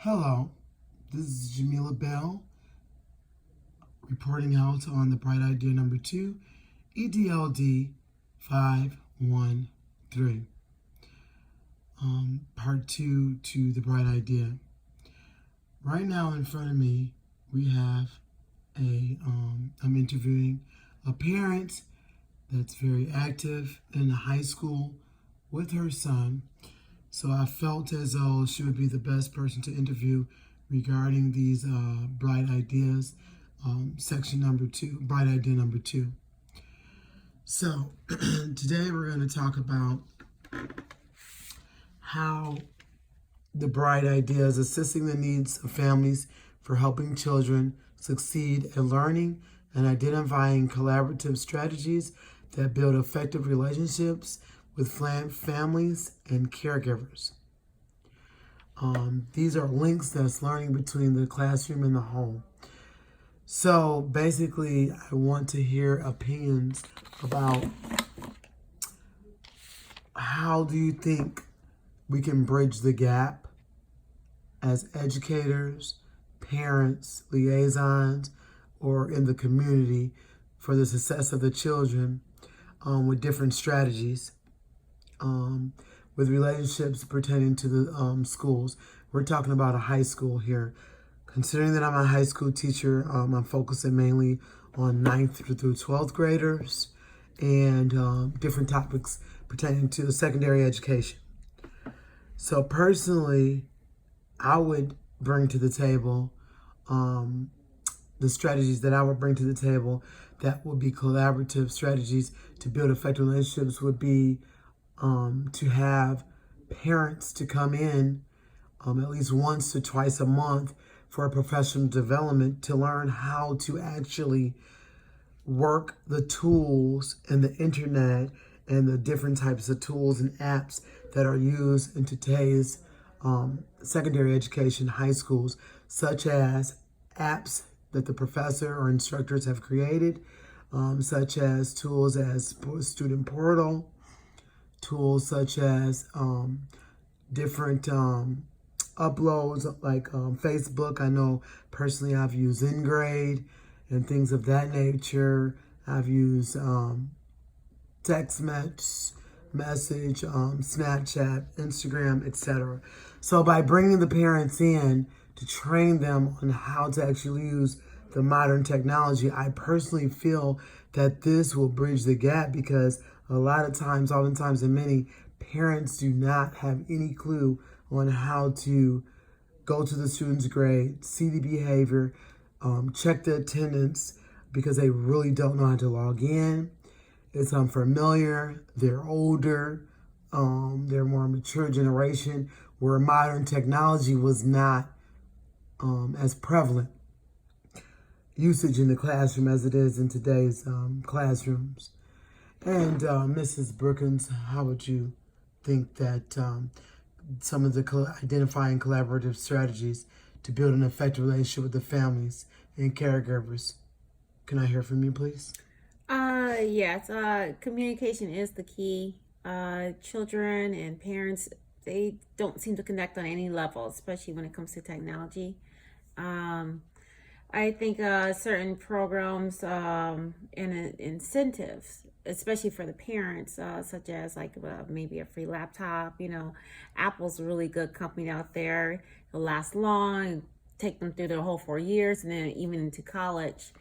Hello, this is Jamila Bell reporting out on the Bright Idea number 2, EDLD 513. Part 2 to the Bright Idea. Right now in front of me, we have I'm interviewing a parent that's very active in the high school with her son. So I felt as though she would be the best person to interview regarding these bright ideas, section number 2, bright idea number 2. So today we're going to talk about how the bright idea is assisting the needs of families for helping children succeed in learning and identifying collaborative strategies that build effective relationships with families and caregivers. These are links that's learning between the classroom and the home. So basically, I want to hear opinions about how do you think we can bridge the gap as educators, parents, liaisons, or in the community for the success of the children with different strategies. With relationships pertaining to the schools. We're talking about a high school here. Considering that I'm a high school teacher, I'm focusing mainly on 9th through 12th graders and different topics pertaining to secondary education. So personally, I would bring to the table the strategies that I would bring to the table that would be collaborative strategies to build effective relationships would be to have parents to come in at least once to twice a month for a professional development to learn how to actually work the tools and the internet and the different types of tools and apps that are used in today's secondary education, high schools, such as apps that the professor or instructors have created, such as tools as Student Portal, tools such as different uploads like Facebook. I know personally I've used Ingrade and things of that nature. I've used text message, Snapchat, Instagram, etc. So by bringing the parents in to train them on how to actually use the modern technology, I personally feel that this will bridge the gap because a lot of times, oftentimes, and many parents do not have any clue on how to go to the student's grade, see the behavior, check the attendance because they really don't know how to log in. It's unfamiliar. They're older. They're more mature generation where modern technology was not as prevalent usage in the classroom as it is in today's classrooms. And Mrs. Brookins, how would you think that some of the identifying collaborative strategies to build an effective relationship with the families and caregivers? Can I hear from you, please? Yes, communication is the key. Children and parents, they don't seem to connect on any level, especially when it comes to technology. Um, I think certain programs and incentives, especially for the parents, such as like maybe a free laptop. Apple's a really good company out there. It'll last long, take them through their whole 4 years, and then even into college.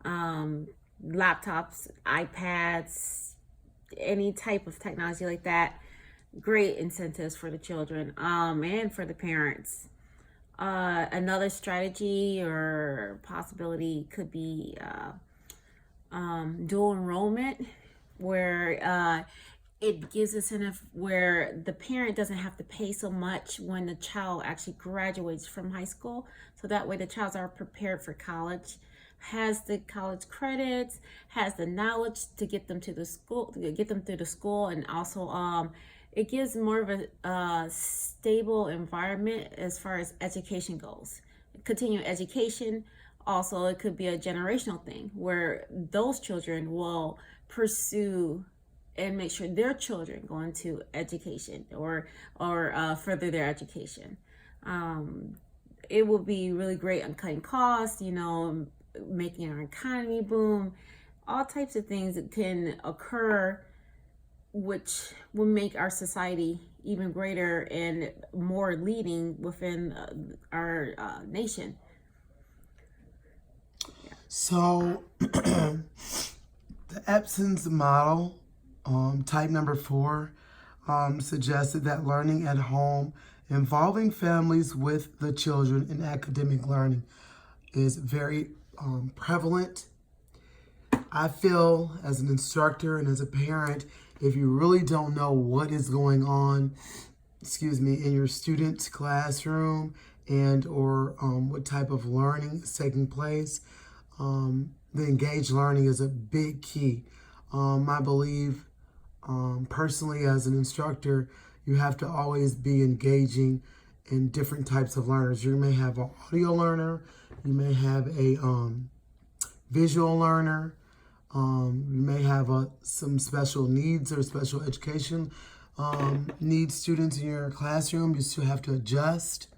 Um, Laptops, iPads, any type of technology like that. Great incentives for the children and for the parents. Another strategy or possibility could be dual enrollment, where it gives incentive where the parent doesn't have to pay so much when the child actually graduates from high school. So that way the child's are prepared for college, has the college credits, has the knowledge to get them to the school, to get them through the school, and also it gives more of a stable environment as far as education goes. Continuing education, also it could be a generational thing where those children will pursue and make sure their children go into education or further their education. it will be really great on cutting costs, making our economy boom. All types of things that can occur, which will make our society even greater and more leading within our nation. So, the Epson's model, type number 4, suggested that learning at home involving families with the children in academic learning is very prevalent. I feel as an instructor and as a parent, if you really don't know what is going on, in your student's classroom and or what type of learning is taking place, the engaged learning is a big key. I believe personally as an instructor, you have to always be engaging in different types of learners. You may have an audio learner, you may have a visual learner, you may have some special needs or special education needs students in your classroom. You still have to adjust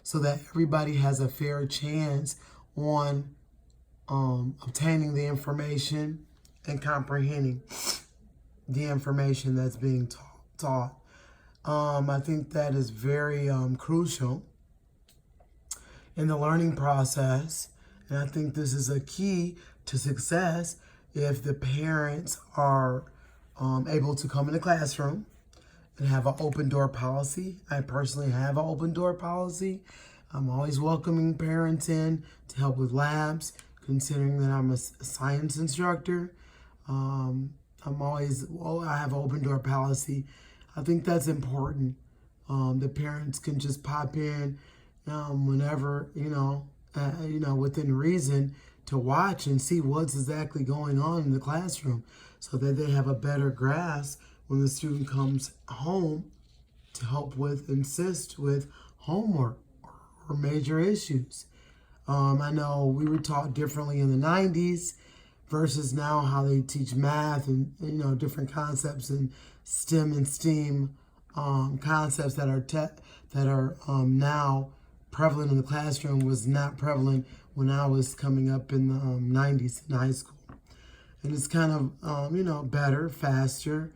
so that everybody has a fair chance on obtaining the information and comprehending the information that's being taught. I think that is very crucial in the learning process, and I think this is a key to success if the parents are able to come in the classroom and have an open door policy. I personally have an open door policy. I'm always welcoming parents in to help with labs, considering that I'm a science instructor. I have an open door policy. I think that's important. The parents can just pop in whenever, within reason, to watch and see what's exactly going on in the classroom so that they have a better grasp when the student comes home to help assist with homework or major issues. I know we were taught differently in the 90s versus now how they teach math and, different concepts in STEM and STEAM concepts that are now prevalent in the classroom was not prevalent when I was coming up in the 90s in high school. And it's kind of, better, faster,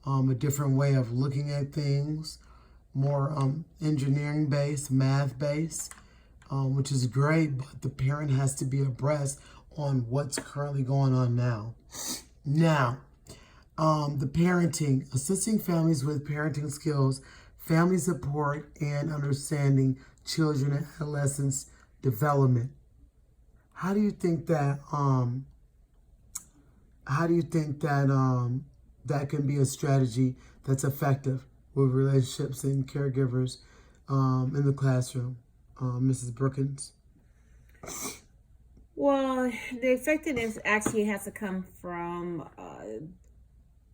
a different way of looking at things, more engineering-based, math-based, which is great, but the parent has to be abreast on what's currently going on now. Now, the parenting, assisting families with parenting skills, family support, and understanding children and adolescents' development. How do you think that that can be a strategy that's effective with relationships and caregivers in the classroom, Mrs. Brookins? Well, the effectiveness actually has to come from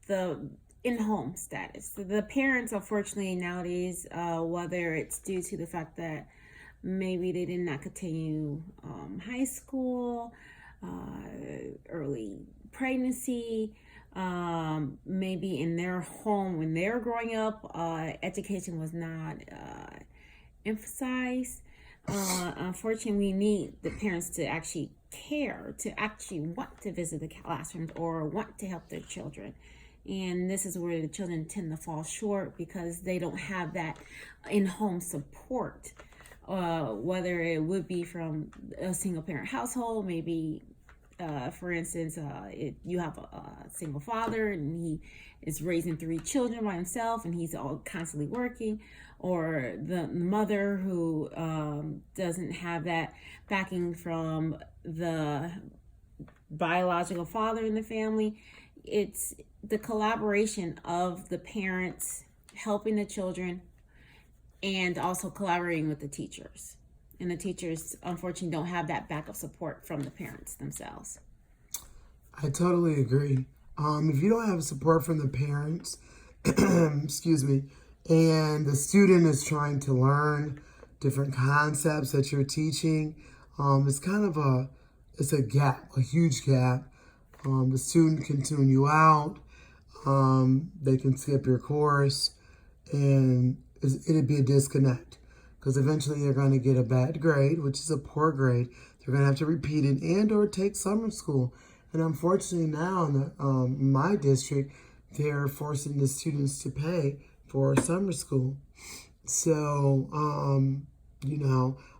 the in-home status. So the parents, unfortunately, nowadays, whether it's due to the fact that maybe they did not continue high school, early pregnancy, maybe in their home when they were growing up, education was not emphasized. Unfortunately, we need the parents to actually care, to actually want to visit the classrooms or want to help their children. And this is where the children tend to fall short because they don't have that in-home support. Whether it would be from a single parent household, maybe for instance, you have a single father and he is raising 3 children by himself and he's all constantly working, or the mother who doesn't have that backing from the biological father in the family. It's the collaboration of the parents helping the children and also collaborating with the teachers. And the teachers, unfortunately, don't have that backup support from the parents themselves. I totally agree. If you don't have support from the parents, excuse me, and the student is trying to learn different concepts that you're teaching, it's kind of a gap, a huge gap. The student can tune you out. They can skip your course, and it'd be a disconnect. because eventually they're going to get a bad grade, which is a poor grade. They're going to have to repeat it and or take summer school. And unfortunately now in my district, they're forcing the students to pay for summer school. So,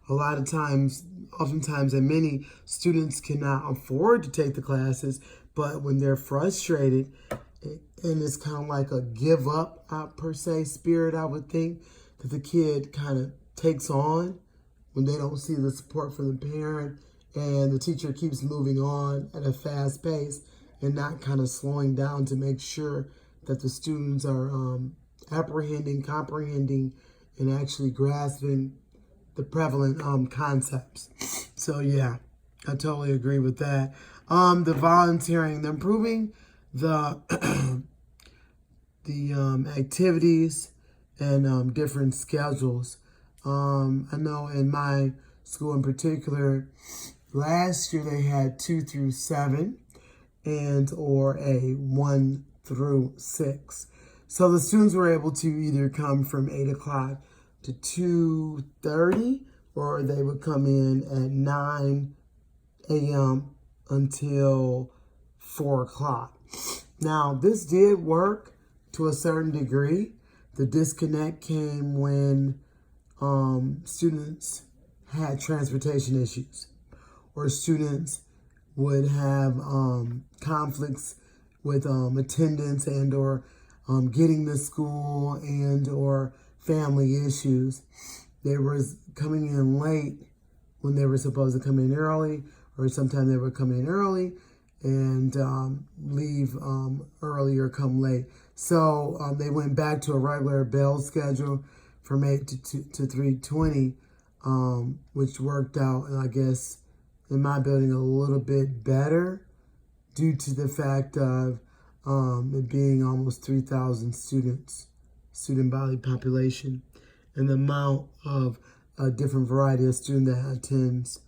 a lot of times, oftentimes, and many students cannot afford to take the classes, but when they're frustrated, and it's kind of like a give up, per se, spirit, I would think, that the kid kind of takes on when they don't see the support from the parent, and the teacher keeps moving on at a fast pace and not kind of slowing down to make sure that the students are apprehending, comprehending, and actually grasping the prevalent concepts. So yeah, I totally agree with that. The volunteering, the improving the the activities and different schedules. I know in my school in particular, last year they had 2 through 7 and or a 1 through 6. So the students were able to either come from 8 o'clock to 2:30, or they would come in at 9 a.m. until 4 o'clock. Now, this did work to a certain degree. The disconnect came when students had transportation issues, or students would have conflicts with attendance and or getting to school and or family issues. They were coming in late when they were supposed to come in early, or sometimes they would come in early and leave early or come late. So they went back to a regular bell schedule from 8 to 3:20, which worked out, I guess, in my building a little bit better due to the fact of it being almost 3,000 students, student body population, and the amount of a different variety of student that attends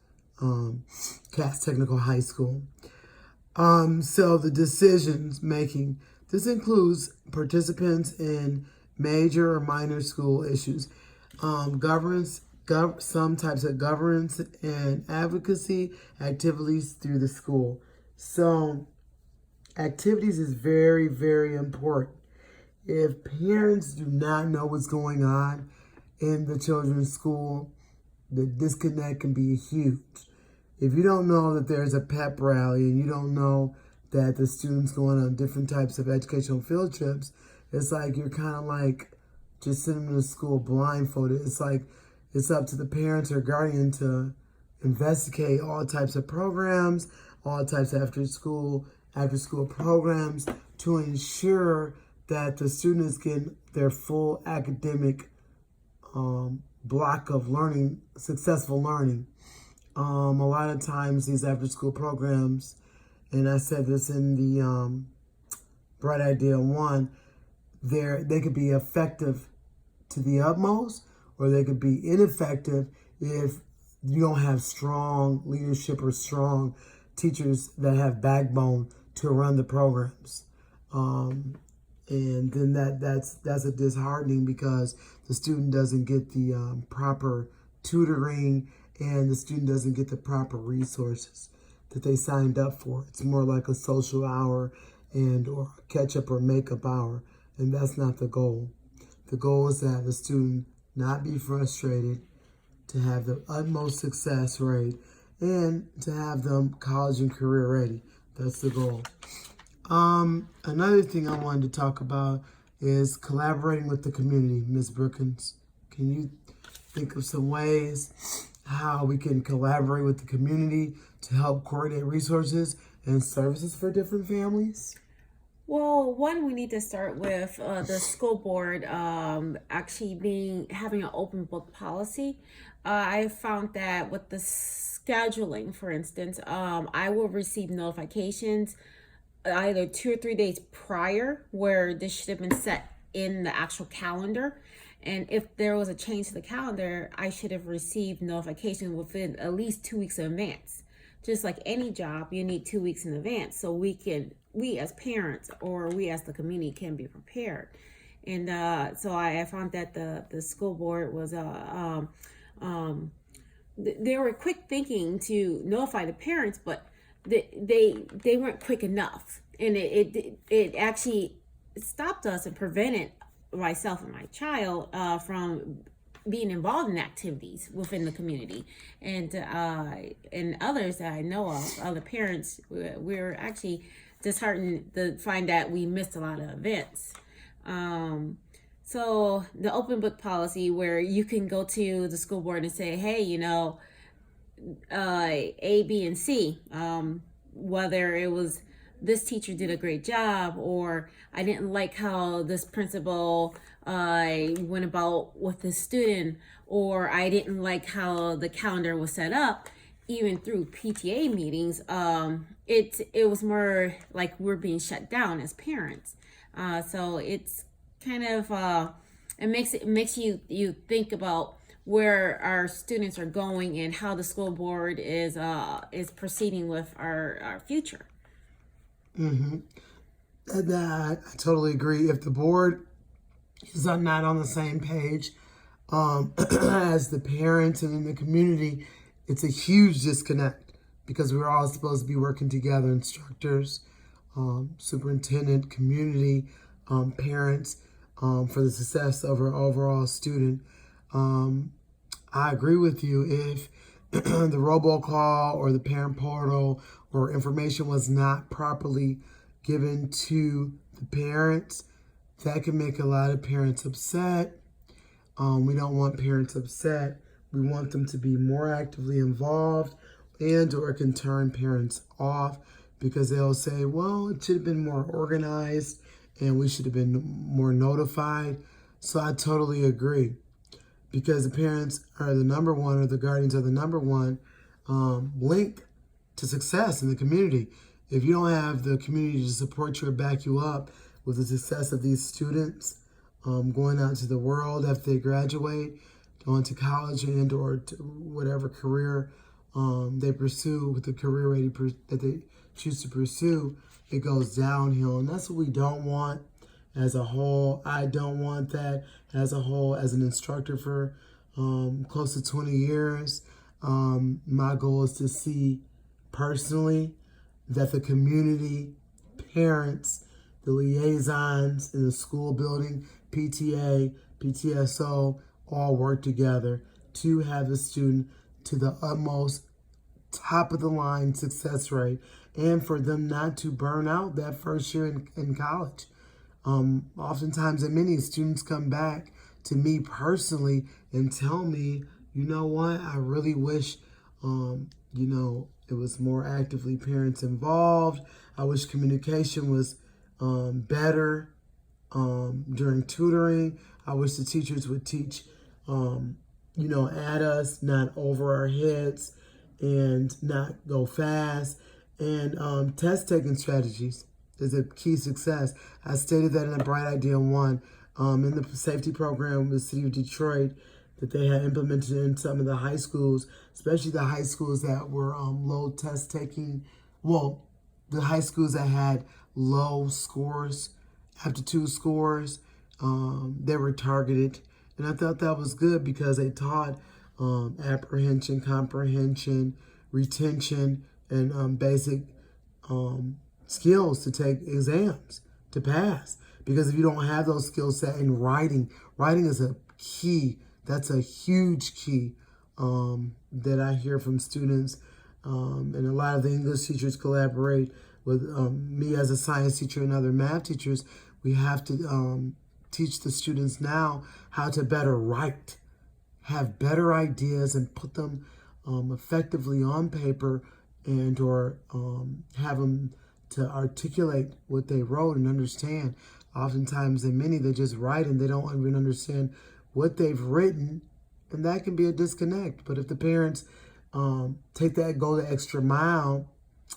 Cass Technical High School. So the decisions making, this includes participants in major or minor school issues, some types of governance and advocacy activities through the school. So activities is very, very important. If parents do not know what's going on in the children's school, the disconnect can be huge. If you don't know that there's a pep rally and you don't know that the students going on different types of educational field trips, it's like you're kind of like just sending them to school blindfolded. It's like it's up to the parents or guardian to investigate all types of programs, all types of after school programs to ensure that the students get their full academic block of learning, successful learning. A lot of times these after school programs, and I said this in the Bright Idea 1, they could be effective to the utmost, or they could be ineffective if you don't have strong leadership or strong teachers that have backbone to run the programs. And then that's a disheartening, because the student doesn't get the proper tutoring, and the student doesn't get the proper resources that they signed up for. It's more like a social hour and or catch up or makeup hour, and that's not the goal. The goal is to have the student not be frustrated, to have the utmost success rate, and to have them college and career ready. That's the goal. Another thing I wanted to talk about is collaborating with the community. Ms. Brookins, can you think of some ways how we can collaborate with the community to help coordinate resources and services for different families? Well, one, we need to start with the school board actually having an open book policy. I found that with the scheduling, for instance, I will receive notifications either 2 or 3 days prior, where this should have been set in the actual calendar. And if there was a change to the calendar, I should have received notification within at least 2 weeks in advance. Just like any job, you need 2 weeks in advance so we as parents or we as the community can be prepared. And so I found that the school board was they were quick thinking to notify the parents, but they weren't quick enough, and it actually stopped us and prevented myself and my child from being involved in activities within the community, and others that I know of, other parents, we're actually disheartened to find that we missed a lot of events. So the open book policy, where you can go to the school board and say, hey, A, B, and C, whether it was this teacher did a great job, or I didn't like how this principal went about with this student, or I didn't like how the calendar was set up. Even through PTA meetings, it was more like we're being shut down as parents. So it's kind of it makes you think about where our students are going and how the school board is proceeding with our future. And I totally agree. If the board is not on the same page as the parents and in the community, it's a huge disconnect, because we're all supposed to be working together, instructors, superintendent, community, parents, for the success of our overall student. I agree with you. If the robocall or the parent portal or information was not properly given to the parents, that can make a lot of parents upset. We don't want parents upset. We want them to be more actively involved, and or it can turn parents off, because they'll say, well, it should have been more organized and we should have been more notified. So I totally agree, because the parents are the number one, or the guardians are the number one link to success in the community. If you don't have the community to support you or back you up with the success of these students going out to the world after they graduate, going to college and or to whatever career they pursue, with the career ready that they choose to pursue, it goes downhill. And that's what we don't want as a whole. I don't want that as a whole. As an instructor for close to 20 years, my goal is to see personally that the community, parents, the liaisons in the school building, PTA, PTSO, all work together to have the student to the utmost top of the line success rate, and for them not to burn out that first year in college. Oftentimes, and many students come back to me personally and tell me, you know what, I really wish, it was more actively parents involved. I wish communication was better during tutoring. I wish the teachers would teach, at us, not over our heads, and not go fast. And test taking strategies is a key success. I stated that in a Bright Idea 1 in the safety program with the city of Detroit that they had implemented in some of the high schools, especially the high schools that were low test taking. Well, the high schools that had low scores, aptitude scores, they were targeted. And I thought that was good, because they taught apprehension, comprehension, retention, and basic skills to take exams, to pass. Because if you don't have those skill set in writing is a key. That's a huge key that I hear from students. And a lot of the English teachers collaborate with me as a science teacher and other math teachers. We have to teach the students now how to better write, have better ideas, and put them effectively on paper, and or have them to articulate what they wrote and understand. Oftentimes, and many, they just write and they don't even understand what they've written, and that can be a disconnect. But if the parents take that, go the extra mile,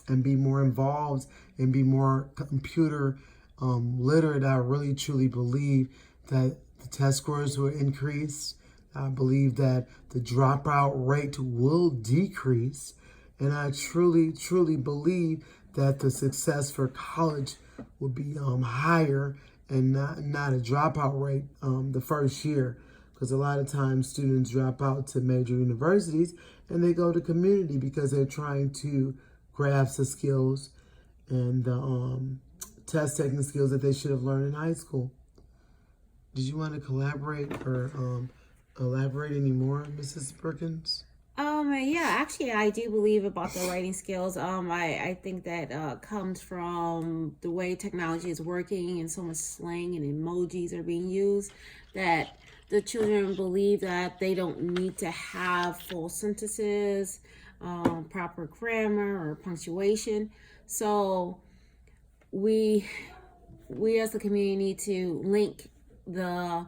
and be more involved and be more computer literate, I really truly believe that the test scores will increase. I believe that the dropout rate will decrease. And I truly, truly believe that the success for college will be higher, and not a dropout rate the first year, because a lot of times students drop out to major universities and they go to community because they're trying to grasp the skills and test taking skills that they should have learned in high school. Did you want to collaborate or elaborate any more, Mrs. Perkins? Yeah, actually, I do believe about the writing skills. I think that comes from the way technology is working and so much slang and emojis are being used, that the children believe that they don't need to have full sentences, proper grammar or punctuation. So we as a community need to link the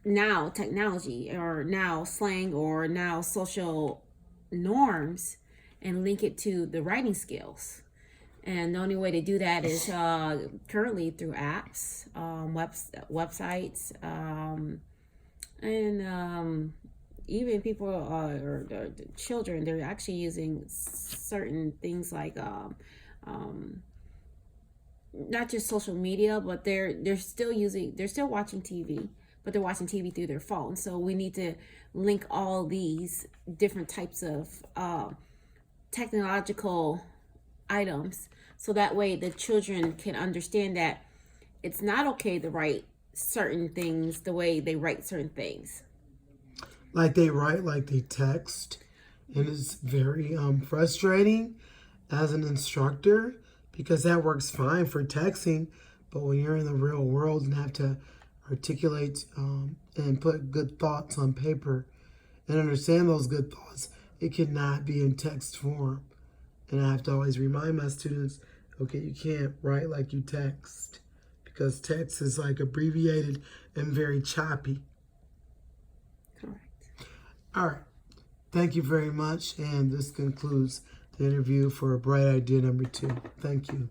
now technology or now slang or now social norms and link it to the writing skills. And the only way to do that is currently through apps, websites, and even people or the children, they're actually using certain things like not just social media, but they're still watching TV, but they're watching TV through their phone. So we need to link all these different types of technological items, so that way the children can understand that it's not okay to write certain things the way they write certain things. Like they write, like they text, and it's very frustrating as an instructor, because that works fine for texting, but when you're in the real world and have to articulate and put good thoughts on paper and understand those good thoughts, it cannot be in text form. And I have to always remind my students, okay, you can't write like you text, because text is like abbreviated and very choppy. Correct. All right. Thank you very much. And this concludes the interview for Bright Idea number 2. Thank you.